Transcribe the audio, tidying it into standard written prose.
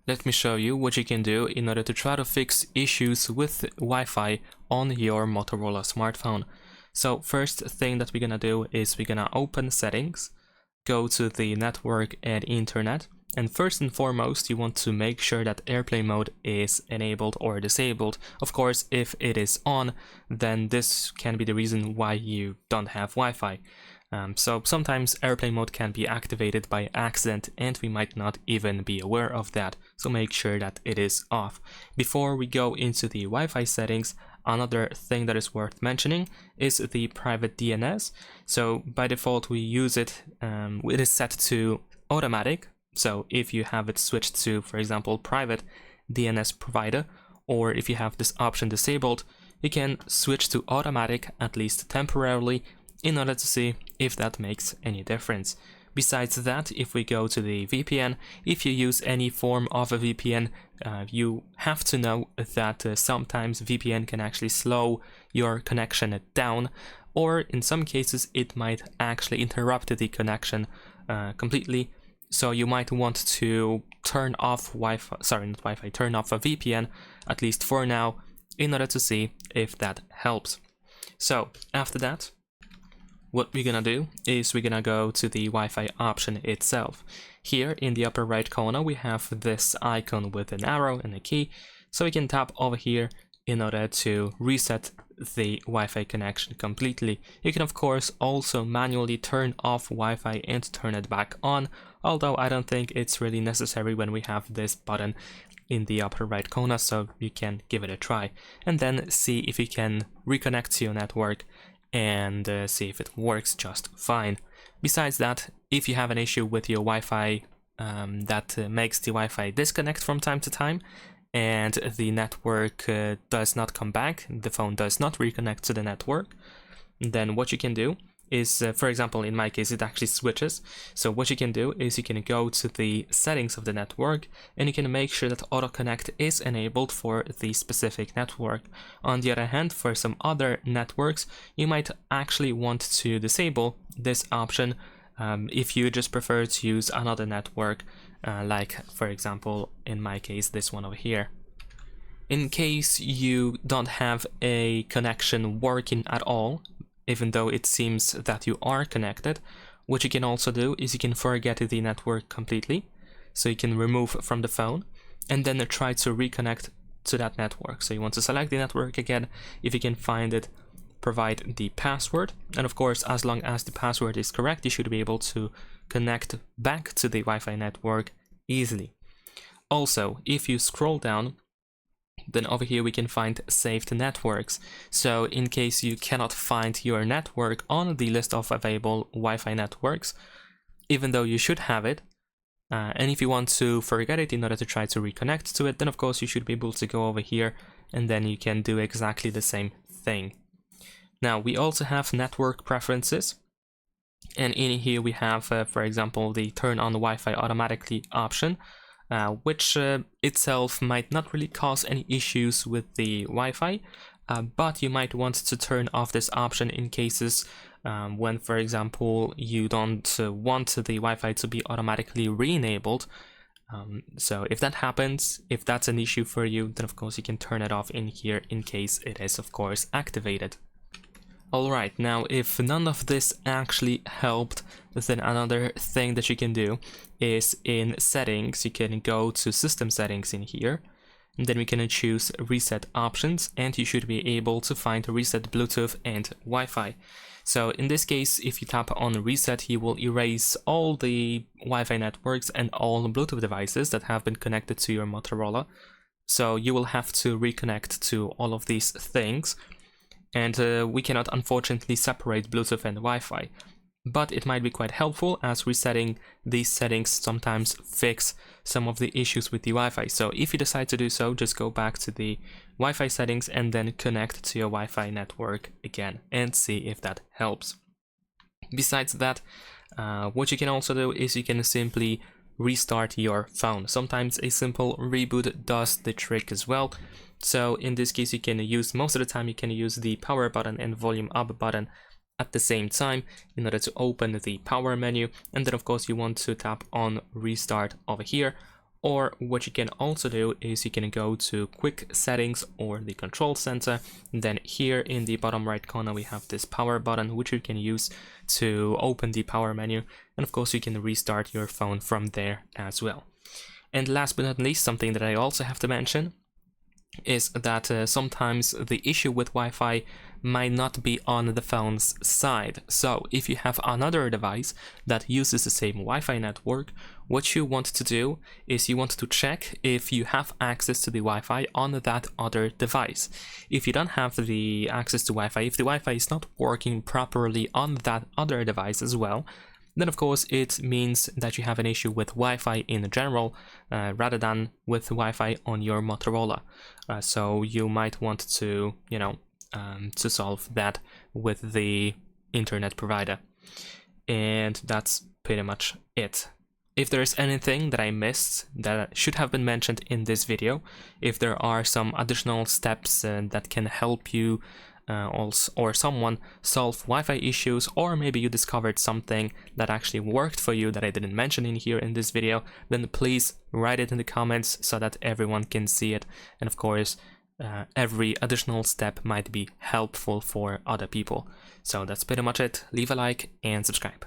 Let me show you what you can do in order to try to fix issues with Wi-Fi on your Motorola smartphone. So first thing that we're gonna do is we're gonna open settings, go to the network and internet, and first and foremost you want to make sure that airplane mode is enabled or disabled. Of course, if it is on, then this can be the reason why you don't have Wi-Fi. So sometimes airplane mode can be activated by accident and we might not even be aware of that, so make sure that it is off. Before we go into the Wi-Fi settings, another thing that is worth mentioning is the private DNS. So by default we use it, it is set to automatic, so if you have it switched to, for example, private DNS provider, or if you have this option disabled, you can switch to automatic, at least temporarily, in order to see if that makes any difference. Besides that, if we go to the VPN, if you use any form of a VPN, you have to know that sometimes VPN can actually slow your connection down, or in some cases it might actually interrupt the connection completely. So you might want to turn off turn off a VPN, at least for now, in order to see if that helps. So after that, what we're gonna do is we're gonna go to the Wi-Fi option itself. Here in the upper right corner we have this icon with an arrow and a key, so we can tap over here in order to reset the Wi-Fi connection completely. You can of course also manually turn off Wi-Fi and turn it back on, although I don't think it's really necessary when we have this button in the upper right corner, so you can give it a try and then see if you can reconnect to your network and see if it works just fine. Besides that, if you have an issue with your Wi-Fi that makes the Wi-Fi disconnect from time to time and the network does not come back, the phone does not reconnect to the network, then what you can do is, for example, in my case, it actually switches. So what you can do is you can go to the settings of the network and you can make sure that auto connect is enabled for the specific network. On the other hand, for some other networks, you might actually want to disable this option if you just prefer to use another network, like, for example, in my case, this one over here. In case you don't have a connection working at all, even though it seems that you are connected, what you can also do is you can forget the network completely, so you can remove from the phone and then try to reconnect to that network. So you want to select the network again. If you can find it, provide the password, and of course as long as the password is correct, you should be able to connect back to the Wi-Fi network easily. Also, if you scroll down, then over here we can find saved networks. So in case you cannot find your network on the list of available Wi-Fi networks, even though you should have it, and if you want to forget it in order to try to reconnect to it, then of course you should be able to go over here and then you can do exactly the same thing. Now we also have network preferences, and in here we have, for example, the turn on Wi-Fi automatically option, which itself might not really cause any issues with the Wi-Fi, but you might want to turn off this option in cases when, for example, you don't want the Wi-Fi to be automatically re-enabled. So if that happens, if that's an issue for you, then of course you can turn it off in here in case it is of course activated. Alright, now if none of this actually helped, then another thing that you can do is in settings, you can go to system settings in here, and then we can choose reset options, and you should be able to find reset Bluetooth and Wi-Fi. So in this case, if you tap on reset, he will erase all the Wi-Fi networks and all Bluetooth devices that have been connected to your Motorola. So you will have to reconnect to all of these things. And we cannot unfortunately separate Bluetooth and Wi-Fi, but it might be quite helpful as resetting these settings sometimes fix some of the issues with the Wi-Fi. So if you decide to do so, just go back to the Wi-Fi settings and then connect to your Wi-Fi network again and see if that helps. Besides that, what you can also do is you can simply restart your phone. Sometimes a simple reboot does the trick as well. So in this case, you can use, most of the time you can use the power button and volume up button at the same time in order to open the power menu, and then of course you want to tap on restart over here, Or what you can also do is you can go to quick settings or the control center. And then here in the bottom right corner we have this power button, which you can use to open the power menu, and of course you can restart your phone from there as well. And last but not least, something that I also have to mention is that sometimes the issue with Wi-Fi might not be on the phone's side. So if you have another device that uses the same Wi-Fi network, what you want to do is you want to check if you have access to the Wi-Fi on that other device. If you don't have the access to Wi-Fi, if the Wi-Fi is not working properly on that other device as well, then of course it means that you have an issue with Wi-Fi in general rather than with Wi-Fi on your Motorola. So you might want to, to solve that with the internet provider. And that's pretty much it. If there's anything that I missed that should have been mentioned in this video, if there are some additional steps that can help you or someone solve Wi-Fi issues, or maybe you discovered something that actually worked for you that I didn't mention in here in this video, then please write it in the comments so that everyone can see it. And of course, every additional step might be helpful for other people. So that's pretty much it. Leave a like and subscribe.